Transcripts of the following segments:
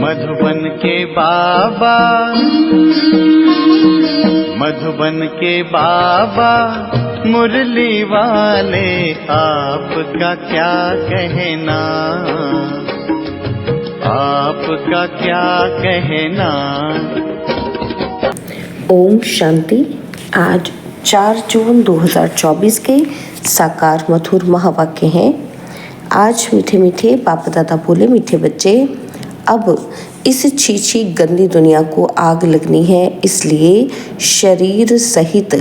मधुबन के बाबा, मधुबन के बाबा मुरली वाले, आपका क्या कहना, आपका क्या कहना। ओम शांति। आज 4 जून 2024 के साकार मधुर महावाक्य हैं। आज मीठे मीठे बाप दादा बोले, मीठे बच्चे, अब इस छीछी गंदी दुनिया को आग लगनी है, इसलिए शरीर सहित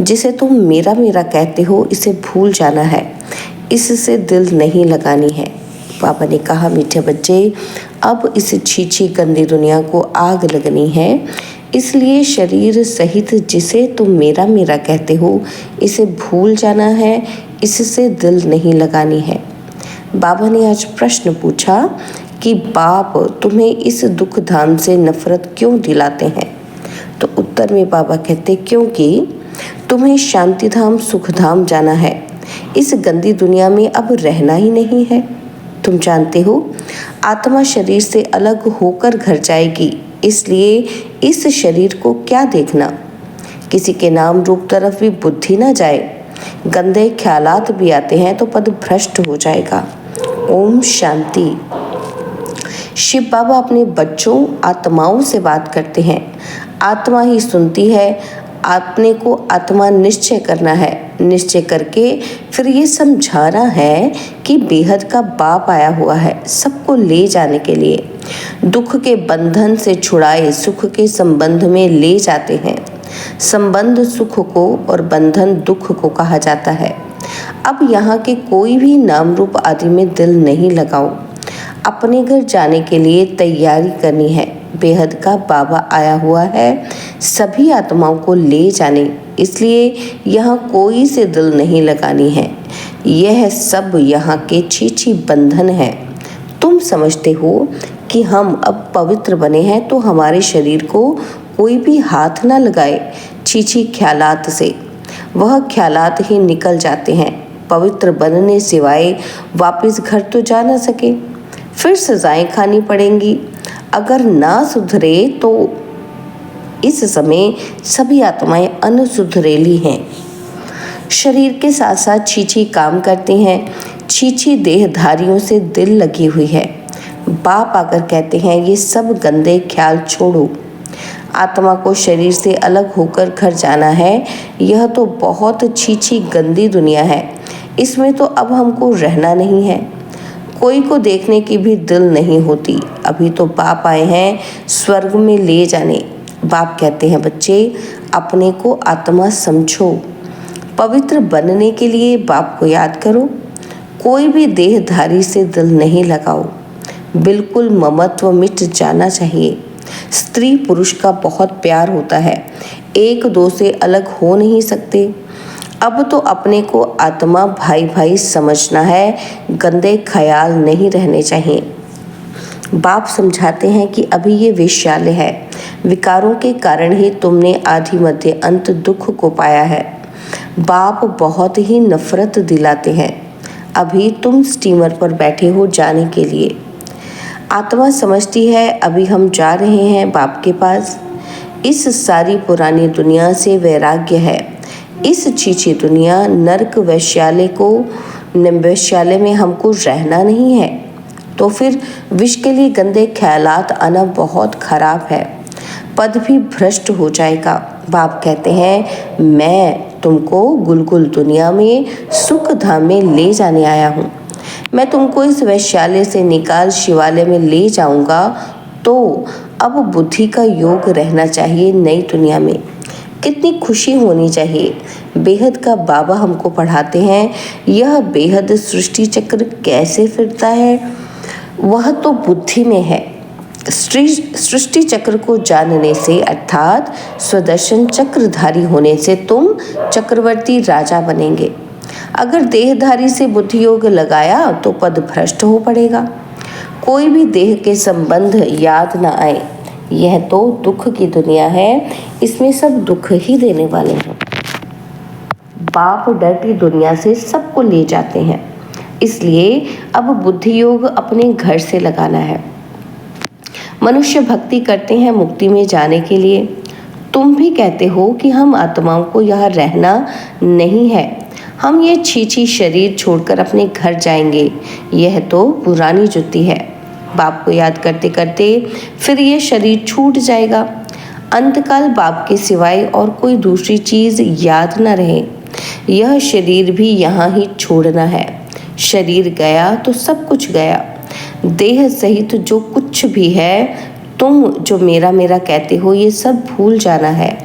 जिसे तुम मेरा मेरा कहते हो इसे भूल जाना है, इससे दिल नहीं लगानी है। बाबा ने कहा, मीठे बच्चे, अब इस छीछी गंदी दुनिया को आग लगनी है, इसलिए शरीर सहित जिसे तुम मेरा मेरा कहते हो इसे भूल जाना है, इससे दिल नहीं लगानी है। बाबा ने आज प्रश्न पूछा कि बाप तुम्हें इस दुख धाम से नफरत क्यों दिलाते हैं। तो उत्तर में बाबा कहते, क्योंकि तुम्हें शांति धाम सुख धाम जाना है, इस गंदी दुनिया में अब रहना ही नहीं है। तुम जानते हो आत्मा शरीर से अलग होकर घर जाएगी, इसलिए इस शरीर को क्या देखना। किसी के नाम रूप तरफ भी बुद्धि ना जाए, गंदे ख्यालात भी आते हैं तो पद भ्रष्ट हो जाएगा। ओम शांति। शिव बाबा अपने बच्चों आत्माओं से बात करते हैं, आत्मा ही सुनती है। अपने को आत्मा निश्चय करना है, निश्चय करके फिर ये समझाना है कि बेहद का बाप आया हुआ है सबको ले जाने के लिए। दुख के बंधन से छुड़ाए सुख के संबंध में ले जाते हैं। संबंध सुख को और बंधन दुख को कहा जाता है। अब यहाँ के कोई भी नाम रूप आदि में दिल नहीं लगाओ, अपने घर जाने के लिए तैयारी करनी है। बेहद का बाबा आया हुआ है सभी आत्माओं को ले जाने, इसलिए यहाँ कोई से दिल नहीं लगानी है। यह सब यहाँ के छीछी बंधन है। तुम समझते हो कि हम अब पवित्र बने हैं तो हमारे शरीर को कोई भी हाथ ना लगाए छीछी ख्यालात से, वह ख्यालात ही निकल जाते हैं। पवित्र बनने सिवाय वापस घर तो जा ना सके, फिर सजाएं खानी पड़ेंगी। अगर ना सुधरे तो इस समय सभी आत्माएं अनसुधरेली हैं, शरीर के साथ साथ छीछी काम करती हैं, छीछी देहधारियों से दिल लगी हुई है। बाप आकर कहते हैं, ये सब गंदे ख्याल छोड़ो, आत्मा को शरीर से अलग होकर घर जाना है। यह तो बहुत छीछी गंदी दुनिया है, इसमें तो अब हमको रहना नहीं है। कोई को देखने की भी दिल नहीं होती। अभी तो बाप आए हैं स्वर्ग में ले जाने। बाप कहते हैं, बच्चे अपने को आत्मा समझो, पवित्र बनने के लिए बाप को याद करो। कोई भी देहधारी से दिल नहीं लगाओ, बिल्कुल ममत्व मिट जाना चाहिए। स्त्री पुरुष का बहुत प्यार होता है, एक दो से अलग हो नहीं सकते। अब तो अपने को आत्मा भाई भाई समझना है, गंदे ख्याल नहीं रहने चाहिए। बाप समझाते हैं कि अभी ये वेश्यालय है, विकारों के कारण ही तुमने आदि मध्य अंत दुख को पाया है। बाप बहुत ही नफरत दिलाते हैं। अभी तुम स्टीमर पर बैठे हो जाने के लिए। आत्मा समझती है अभी हम जा रहे हैं बाप के पास। इस सारी पुरानी दुनिया से वैराग्य है। इस छीछी दुनिया नरक वैश्यालय में हमको रहना नहीं है, तो फिर विष के लिए गंदे ख्यालात आना बहुत खराब है, पद भी भ्रष्ट हो जाएगा। बाप कहते हैं, मैं तुमको गुलगुल दुनिया में सुख धाम में ले जाने आया हूँ। मैं तुमको इस वैश्यालय से निकाल शिवालय में ले जाऊंगा, तो अब बुद्धि का योग रहना चाहिए नई दुनिया में। कितनी खुशी होनी चाहिए। बेहद का बाबा हमको पढ़ाते हैं, यह बेहद सृष्टि चक्र कैसे फिरता है वह तो बुद्धि में है। सृष्टि चक्र को जानने से अर्थात स्वदर्शन चक्रधारी होने से तुम चक्रवर्ती राजा बनेंगे। अगर देहधारी से बुद्धि योग लगाया तो पद भ्रष्ट हो पड़ेगा। कोई भी देह के संबंध याद ना आए। यह तो दुख की दुनिया है, इसमें सब दुख ही देने वाले हैं। बाप डरती दुनिया से सबको ले जाते हैं, इसलिए अब बुद्धि योग अपने घर से लगाना है। मनुष्य भक्ति करते हैं मुक्ति में जाने के लिए। तुम भी कहते हो कि हम आत्माओं को यहाँ रहना नहीं है, हम ये छीछी शरीर छोड़कर अपने घर जाएंगे। यह तो पुरानी जुत्ती है। बाप को याद करते करते फिर ये शरीर छूट जाएगा। अंतकाल बाप के सिवाय और कोई दूसरी चीज याद न रहे। यह शरीर भी यहाँ ही छोड़ना है। शरीर गया तो सब कुछ गया। देह सहित जो कुछ भी है, तुम जो मेरा मेरा कहते हो, ये सब भूल जाना है।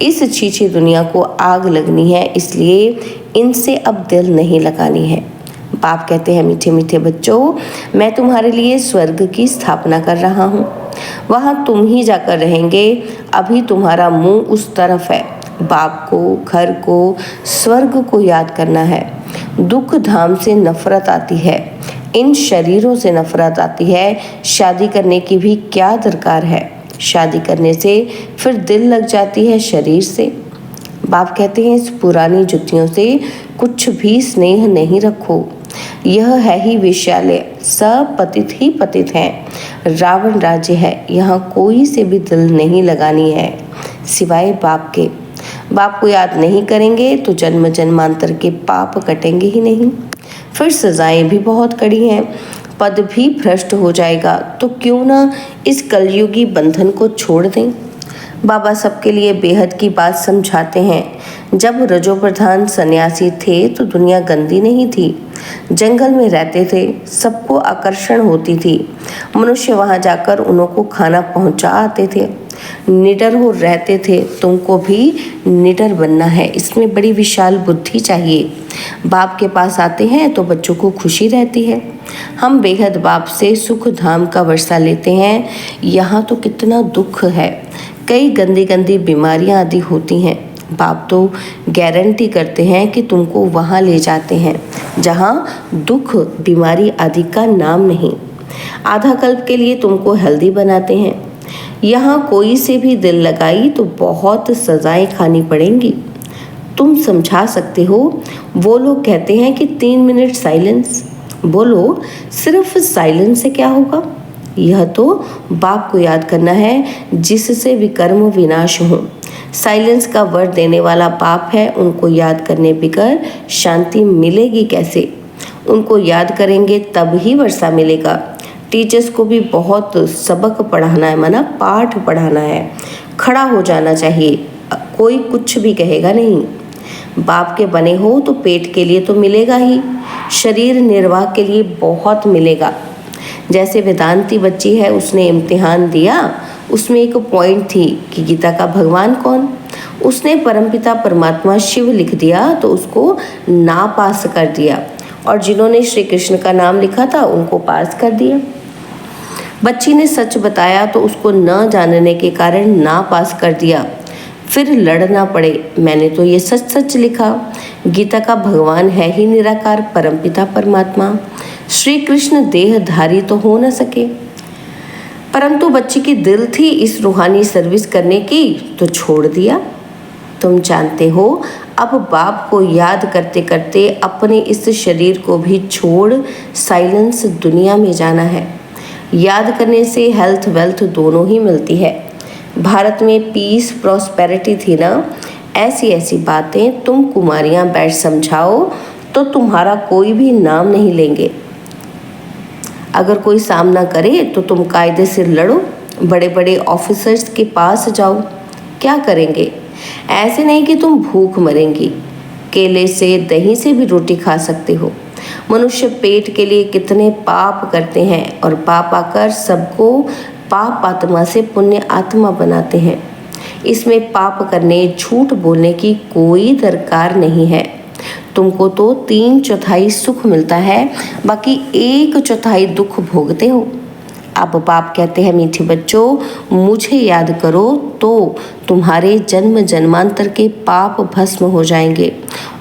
इस छीछी दुनिया को आग लगनी है, इसलिए इनसे अब दिल नहीं लगानी है। बाप कहते हैं, मीठे मीठे बच्चों, मैं तुम्हारे लिए स्वर्ग की स्थापना कर रहा हूँ। वहाँ तुम ही जाकर रहेंगे। अभी तुम्हारा मुंह उस तरफ है। बाप को, घर को, स्वर्ग को याद करना है। दुख धाम से नफरत आती है, इन शरीरों से नफरत आती है। शादी करने की भी क्या दरकार है? शादी करने से फिर दिल लग जाती है शरीर से। बाप कहते हैं, इस पुरानी जुतियों से कुछ भी स्नेह नहीं रखो। यह है ही विश्यालय, सब पतित ही पतित हैं। रावण राज्य है, यहाँ कोई से भी दिल नहीं लगानी है सिवाय बाप के। बाप को याद नहीं करेंगे तो जन्म जन्मांतर के पाप कटेंगे ही नहीं। फिर सजाएं भी बहुत कड़ी हैं, पद भी भ्रष्ट हो जाएगा। तो क्यों ना इस कलयुगी बंधन को छोड़ दें। बाबा सबके लिए बेहद की बात समझाते हैं। जब रजो प्रधान सन्यासी थे तो दुनिया गंदी नहीं थी। जंगल में रहते थे, सबको आकर्षण होती थी। मनुष्य वहां जाकर उन्हों को खाना पहुंचा आते थे। निडर हो रहते थे। तुमको भी निडर बनना है, इसमें बड़ी विशाल बुद्धि चाहिए। बाप के पास आते हैं तो बच्चों को खुशी रहती है। हम बेहद बाप से सुख धाम का वर्षा लेते हैं। यहाँ तो कितना दुख है, कई गंदी गंदी बीमारियां आदि होती हैं। बाप तो गारंटी करते हैं कि तुमको वहाँ ले जाते हैं जहाँ दुख, बीमारी आदि का नाम नहीं। आधा कल्प के लिए तुमको हेल्दी बनाते हैं। यहाँ कोई से भी दिल लगाई तो बहुत सजाएं खानी पड़ेंगी। तुम समझा सकते हो। वो लोग कहते हैं कि 3 मिनट साइलेंस। बोलो, सिर्फ साइलेंस से क्या होगा? यह तो बाप को याद करना है, जिससे विकर्म विनाश हो। साइलेंस का वर देने वाला बाप है। उनको याद करने बिगर शांति मिलेगी कैसे? उनको याद करेंगे तब ही वर्षा मिलेगा। टीचर्स को भी बहुत सबक पढ़ाना है, माना पाठ पढ़ाना है। खड़ा हो जाना चाहिए, कोई कुछ भी कहेगा नहीं। बाप के बने हो तो पेट के लिए तो मिलेगा ही, शरीर निर्वाह के लिए बहुत मिलेगा। जैसे वेदांती बच्ची है, उसने इम्तिहान दिया, उसमें एक पॉइंट थी कि गीता का भगवान कौन। उसने परमपिता परमात्मा शिव लिख दिया तो उसको ना पास कर दिया, और जिन्होंने श्री कृष्ण का नाम लिखा था उनको पास कर दिया। बच्ची ने सच बताया तो उसको न जानने के कारण ना पास कर दिया। फिर लड़ना पड़े, मैंने तो ये सच सच लिखा। गीता का भगवान है ही निराकार परमपिता परमात्मा। श्री कृष्ण देहधारी तो हो न सके, परंतु बच्ची की दिल थी इस रूहानी सर्विस करने की तो छोड़ दिया। तुम जानते हो, अब बाप को याद करते करते अपने इस शरीर को भी छोड़ साइलेंस दुनिया में जाना है। याद करने से हेल्थ वेल्थ दोनों ही मिलती है। भारत में पीस प्रॉस्पेरिटी थी ना, ऐसी ऐसी बातें तुम कुमारियां बैठ समझाओ तो तुम्हारा कोई भी नाम नहीं लेंगे। अगर कोई सामना करे तो तुम कायदे से लड़ो, बड़े बड़े ऑफिसर्स के पास जाओ। क्या करेंगे? ऐसे नहीं कि तुम भूख मरेंगी, केले से दही से भी रोटी खा सकते हो। मनुष्य पेट के लिए कितने पाप करते हैं और पाप आकर सबको पाप आत्मा से पुण्य आत्मा बनाते हैं। इसमें पाप करने, झूठ बोलने की कोई दरकार नहीं है। तुमको तो 3/4 सुख मिलता है, बाकी 1/4 दुख भोगते हो। अब बाप कहते हैं, मीठे बच्चों, मुझे याद करो तो तुम्हारे जन्म जन्मांतर के पाप भस्म हो जाएंगे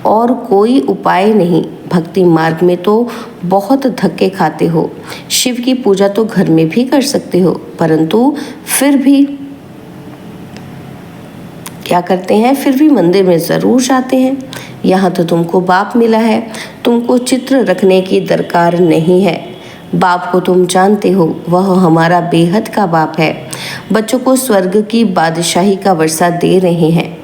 और कोई उपाय नहीं। भक्ति मार्ग में तो बहुत धक्के खाते हो। शिव की पूजा तो घर में भी कर सकते हो, परंतु फिर भी क्या करते हैं? फिर भी मंदिर में ज़रूर जाते हैं। यहाँ तो तुमको बाप मिला है, तुमको चित्र रखने की दरकार नहीं है। बाप को तुम जानते हो, वह हमारा बेहद का बाप है। बच्चों को स्वर्ग की बादशाही का वर्षा दे रहे हैं।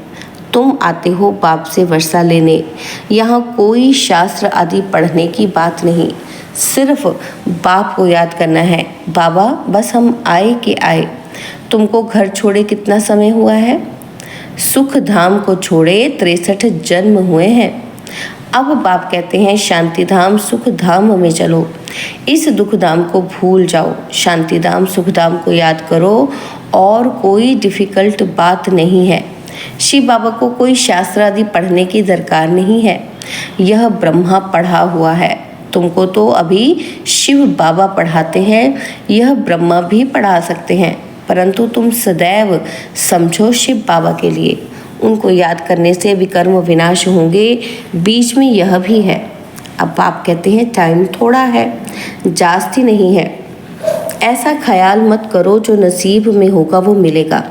तुम आते हो बाप से वर्षा लेने। यहाँ कोई शास्त्र आदि पढ़ने की बात नहीं, सिर्फ बाप को याद करना है। बाबा बस हम आए कि आए। तुमको घर छोड़े कितना समय हुआ है? सुख धाम को छोड़े 63 जन्म हुए हैं। अब बाप कहते हैं शांति धाम सुख धाम में चलो। इस दुख धाम को भूल जाओ, शांति धाम सुख धाम को याद करो। और कोई डिफ़िकल्ट बात नहीं है। शिव बाबा को कोई शास्त्र आदि पढ़ने की दरकार नहीं है। यह ब्रह्मा पढ़ा हुआ है। तुमको तो अभी शिव बाबा पढ़ाते हैं, यह ब्रह्मा भी पढ़ा सकते हैं, परंतु तुम सदैव समझो शिव बाबा के लिए। उनको याद करने से विकर्म विनाश होंगे। बीच में यह भी है। अब आप कहते हैं टाइम थोड़ा है, जास्ती नहीं है। ऐसा ख्याल मत करो, जो नसीब में होगा वो मिलेगा।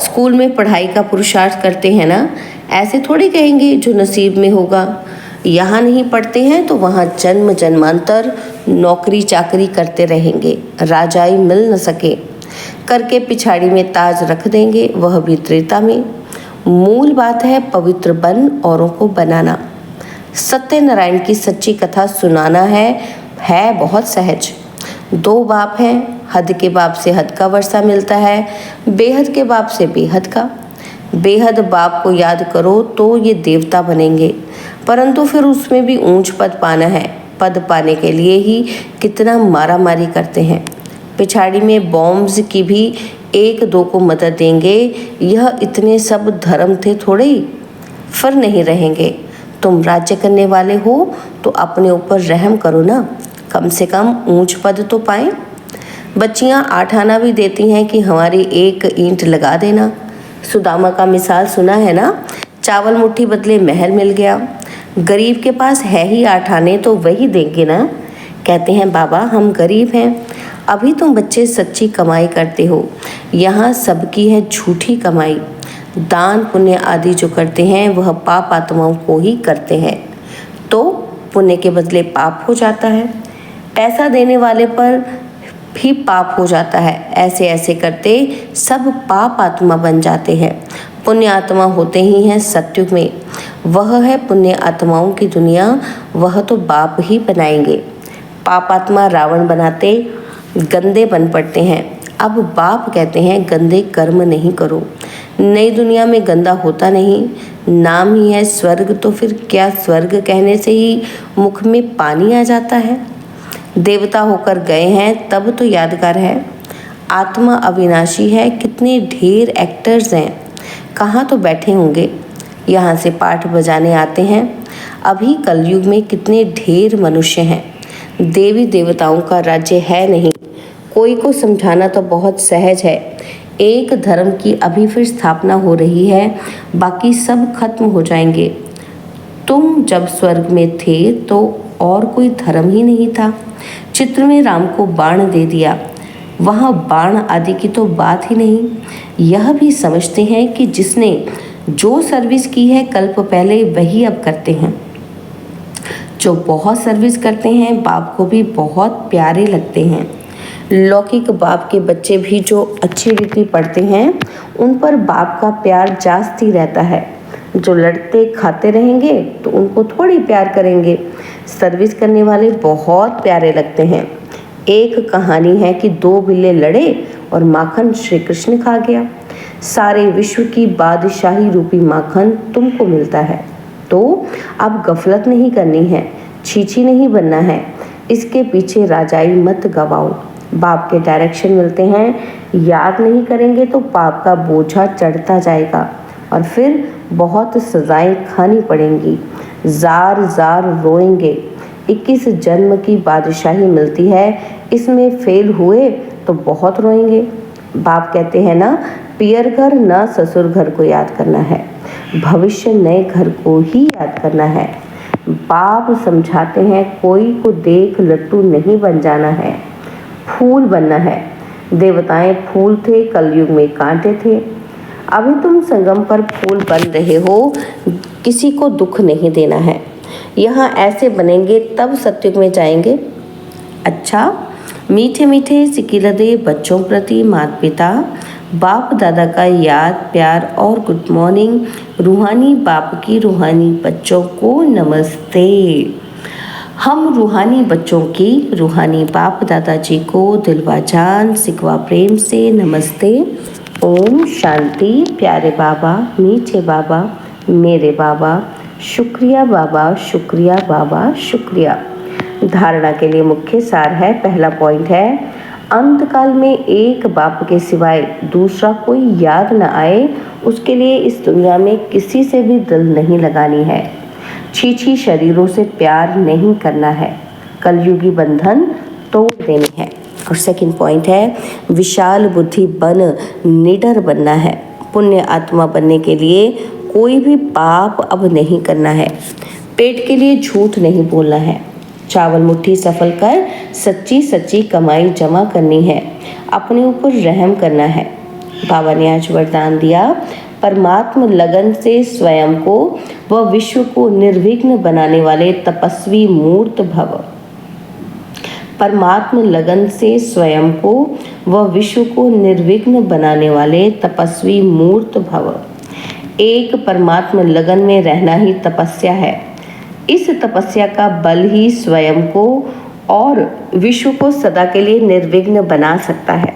स्कूल में पढ़ाई का पुरुषार्थ करते हैं ना, ऐसे थोड़ी कहेंगे जो नसीब में होगा। यहाँ नहीं पढ़ते हैं तो वहाँ जन्म जन्मांतर नौकरी चाकरी करते रहेंगे, राजाई मिल न सके करके पिछाड़ी में ताज रख देंगे, वह भी त्रेता में। मूल बात है पवित्र बन औरों को बनाना। सत्यनारायण की सच्ची कथा सुनाना है बहुत सहज। 2 बाप हैं, हद के बाप से हद का वर्षा मिलता है, बेहद के बाप से बेहद का। बेहद बाप को याद करो तो ये देवता बनेंगे, परंतु फिर उसमें भी ऊंच पद पाना है। पद पाने के लिए ही कितना मारा मारी करते हैं। पिछाड़ी में बॉम्ब्स की भी 1-2 को मदद देंगे। यह इतने सब धर्म थे थोड़े ही, फिर नहीं रहेंगे। तुम राज्य करने वाले हो तो अपने ऊपर रहम करो ना, कम से कम ऊंच पद तो पाएं। बच्चियां 8 आना भी देती हैं कि हमारी 1 ईंट लगा देना। सुदामा का मिसाल सुना है ना, चावल मुट्ठी बदले महल मिल गया। गरीब के पास है ही 8 आने तो वही देंगे ना। कहते हैं बाबा हम गरीब हैं। अभी तुम बच्चे सच्ची कमाई करते हो, यहाँ सबकी है झूठी कमाई। दान पुण्य आदि जो करते हैं वह पाप आत्माओं को ही करते हैं, तो पुण्य के बदले पाप हो जाता है। पैसा देने वाले पर भी पाप हो जाता है। ऐसे ऐसे करते सब पाप आत्मा बन जाते हैं। पुण्य आत्मा होते ही हैं सत्युग में, वह है पुण्य आत्माओं की दुनिया, वह तो बाप ही बनाएंगे। पाप आत्मा रावण बनाते गंदे बन पड़ते हैं। अब बाप कहते हैं गंदे कर्म नहीं करो। नई दुनिया में गंदा होता नहीं, नाम ही है स्वर्ग, तो फिर क्या स्वर्ग कहने से ही मुख में पानी आ जाता है? देवता होकर गए हैं तब तो यादगार है। आत्मा अविनाशी है। कितने ढेर एक्टर्स हैं, कहाँ तो बैठे होंगे, यहाँ से पाठ बजाने आते हैं। अभी कलयुग में कितने ढेर मनुष्य हैं। देवी देवताओं का राज्य है नहीं। कोई को समझाना तो बहुत सहज है। एक धर्म की अभी फिर स्थापना हो रही है, बाकी सब खत्म हो जाएंगे। तुम जब स्वर्ग में थे तो और कोई धर्म ही नहीं था। चित्र में राम को बाण दे दिया, वहाँ बाण आदि की तो बात ही नहीं। यह भी समझते हैं कि जिसने जो सर्विस की है कल्प पहले वही अब करते हैं। जो बहुत सर्विस करते हैं बाप को भी बहुत प्यारे लगते हैं। लौकिक बाप के बच्चे भी जो अच्छी रीति पढ़ते हैं उन पर बाप का प्यार जास्ती रहता है। जो लड़ते खाते रहेंगे तो उनको थोड़ी प्यार करेंगे। सर्विस करने वाले बहुत प्यारे लगते हैं। एक कहानी है कि 2 बिल्ले लड़े और माखन श्री कृष्ण खा गया। सारे विश्व की बादशाही रूपी माखन तुमको मिलता है, तो अब गफलत नहीं करनी है, छीछी नहीं बनना है। इसके पीछे राजाई मत गवाओ। बाप के डायरेक्शन मिलते हैं, याद नहीं करेंगे तो पाप का बोझा चढ़ता जाएगा और फिर बहुत सजाएं खानी पड़ेंगी। Jar jar रोएंगे। 21 जन्म की बादशाही मिलती है, इसमें फेल हुए तो बहुत रोएंगे। बाप कहते हैं ना, पियर घर ना ससुर घर को याद करना है, भविष्य नए घर को ही याद करना है। बाप समझाते हैं कोई को देख लट्टू नहीं बन जाना है, फूल बनना है। देवताएं फूल थे, कलयुग में कांटे थे। अभी तुम संगम पर फूल बन रहे हो, किसी को दुख नहीं देना है। यहाँ ऐसे बनेंगे तब सत्युग में जाएंगे। अच्छा, मीठे मीठे सिकिलदे बच्चों प्रति माता पिता बाप दादा का याद प्यार और गुड मॉर्निंग। रूहानी बाप की रूहानी बच्चों को नमस्ते। हम रूहानी बच्चों की रूहानी बाप दादाजी को दिलवा जान सिकवा प्रेम से नमस्ते। ओम शांति। प्यारे बाबा, मीठे बाबा, मेरे बाबा, शुक्रिया बाबा, शुक्रिया बाबा, शुक्रिया। धारणा के लिए मुख्य सार है, पहला पॉइंट है, अंतकाल में एक बाप के सिवाय दूसरा कोई याद न आए, उसके लिए इस दुनिया में किसी से भी दिल नहीं लगानी है। छीछी शरीरों से प्यार नहीं करना है, कलयुगी बंधन तोड़ देनी है। और सेकंड पॉइंट है, विशाल बुद्धि बन निडर बनना है। पुण्य आत्मा बनने के लिए कोई भी पाप अब नहीं करना है। पेट के लिए झूठ नहीं बोलना है। चावल मुट्ठी सफल कर सच्ची सच्ची कमाई जमा करनी है। अपने ऊपर रहम करना है। बाबा ने आज वरदान दिया, परमात्मा लगन से स्वयं को व विश्व को निर्विघ्न बनाने वाले तपस्वी मूर्त भव। परमात्मा लगन से स्वयं को व विश्व को निर्विघ्न बनाने वाले तपस्वी मूर्त भव। एक परमात्मा लगन में रहना ही तपस्या है। इस तपस्या का बल ही स्वयं को और विश्व को सदा के लिए निर्विघ्न बना सकता है।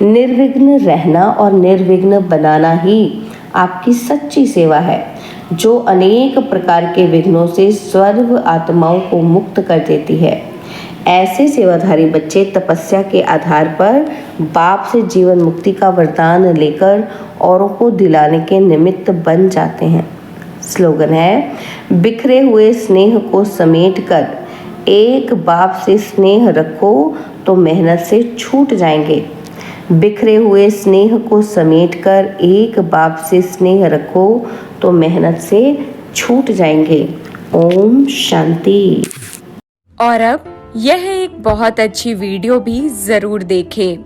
निर्विघ्न रहना और निर्विघ्न बनाना ही आपकी सच्ची सेवा है, जो अनेक प्रकार के विघ्नों से सर्व आत्माओं को मुक्त कर देती है। ऐसे सेवाधारी बच्चे तपस्या के आधार पर बाप से जीवन मुक्ति का वरदान लेकर औरों को दिलाने के निमित्त बन जाते हैं। स्लोगन है, बिखरे हुए स्नेह को समेटकर एक बाप से स्नेह रखो तो मेहनत से छूट जाएंगे। बिखरे हुए स्नेह को समेटकर एक बाप से स्नेह रखो तो मेहनत से छूट जाएंगे। ओम शांति। और अब यह एक बहुत अच्छी वीडियो भी जरूर देखें।